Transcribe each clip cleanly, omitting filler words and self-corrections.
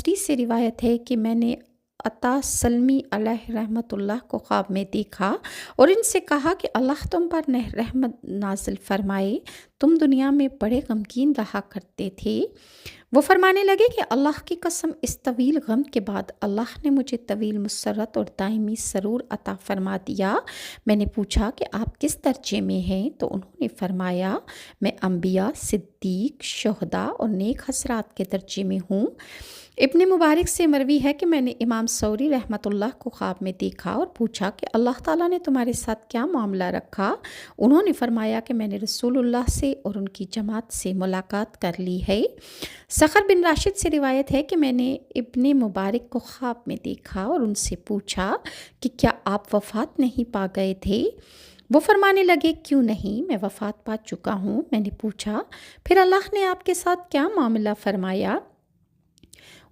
बसरी से रिवायत है कि मैंने अता सल्मी अलैहि रहमतुल्लाह को ख्वाब में देखा और इनसे कहा कि अल्लाह तुम पर रहमत नाजिल फरमाए, तुम दुनिया में बड़े गमगीन रहा करते थे। वो फरमाने लगे कि अल्लाह की कसम, इस तवील गम के बाद अल्लाह ने मुझे तवील मुसर्रत और दायमी सरूर अता फरमा दिया। मैंने पूछा कि आप किस दर्जे में हैं, तो उन्होंने फरमाया मैं अम्बिया, सिद्दीक, शुहदा और नेक हसरात के दर्जे में हूँ। इब्ने मुबारक से मरवी है कि मैंने इमाम सौरी रहमतुल्लाह को ख्वाब में देखा और पूछा कि अल्लाह ताला ने तुम्हारे साथ क्या मामला रखा। उन्होंने फरमाया कि मैंने रसूलुल्लाह से और उनकी जमात से मुलाकात कर ली है। सखर बिन राशिद से रिवायत है कि मैंने इब्ने मुबारक को ख्वाब में देखा और उनसे पूछा कि क्या आप वफ़ात नहीं पा गए थे। वो फरमाने लगे क्यों नहीं, मैं वफ़ात पा चुका हूँ। मैंने पूछा फिर अल्लाह ने आपके साथ क्या मामला फरमाया।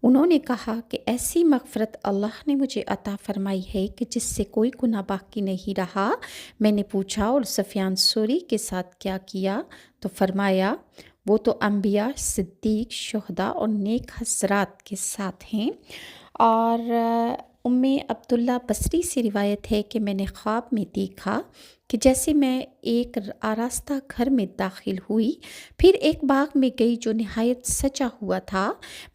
उन्होंने कहा कि ऐसी मग़फ़रत अल्लाह ने मुझे अता फ़रमाई है कि जिससे कोई गुनाह बाकी नहीं रहा। मैंने पूछा और सफ़ियान सूरी के साथ क्या किया, तो फरमाया वो तो अम्बिया, सिद्दीक, शुहदा और नेक हज़रात के साथ हैं। और उम्मे अब्दुल्ला बसरी से रिवायत है कि मैंने ख्वाब में देखा कि जैसे मैं एक आरास्ता घर में दाखिल हुई, फिर एक बाग में गई जो निहायत सजा हुआ था।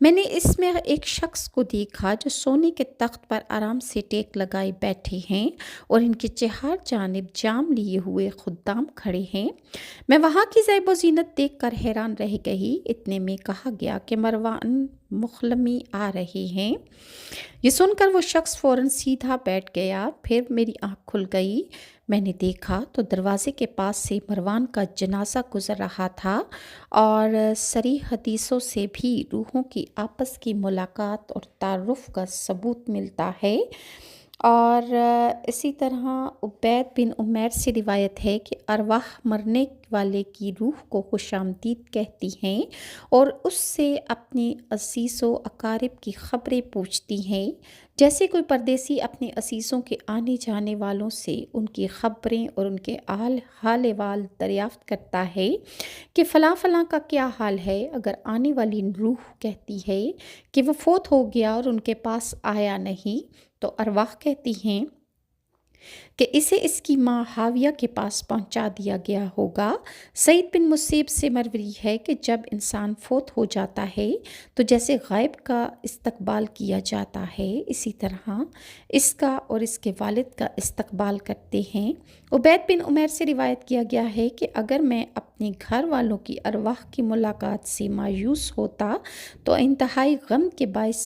मैंने इसमें एक शख्स को देखा जो सोने के तख्त पर आराम से टेक लगाए बैठे हैं और इनके चार जानिब जाम लिए हुए खुद्दाम खड़े हैं। मैं वहाँ की ज़ैब व ज़ीनत देख कर हैरान रह गई। इतने में कहा गया कि मरवान मुखलमी आ रहे हैं। ये सुनकर वो शख्स फ़ौरन सीधा बैठ गया। फिर मेरी आँख खुल गई। मैंने देखा तो दरवाज़े के पास से मरवान का जनाजा गुज़र रहा था और सरी हदीसों से भी रूहों की आपस की मुलाकात और तारुफ़ का सबूत मिलता है। और इसी तरह उबैद बिन उमैर से रिवायत है कि अरवाह मरने वाले की रूह को खुशामदीद कहती हैं और उससे अपने असीसों अकारिब की ख़बरें पूछती हैं। जैसे कोई परदेसी अपने असीसों के आने जाने वालों से उनकी ख़बरें और उनके हाल वाल दरियाफ़्त करता है कि फ़लाँ फ़लाँ का क्या हाल है। अगर आने वाली रूह कहती है कि वो फोत हो गया और उनके पास आया नहीं, तो अरवाह कहती हैं कि इसे इसकी माँ हाविया के पास पहुंचा दिया गया होगा। सईद बिन मुसीब से मरवी है कि जब इंसान फोत हो जाता है तो जैसे गायब का इस्तकबाल किया जाता है, इसी तरह इसका और इसके वालिद का इस्तकबाल करते हैं। उबैद बिन उमैर से रिवायत किया गया है कि अगर मैं अपने घर वालों की अरवाह की मुलाकात से मायूस होता तो इंतहाई गम के बायस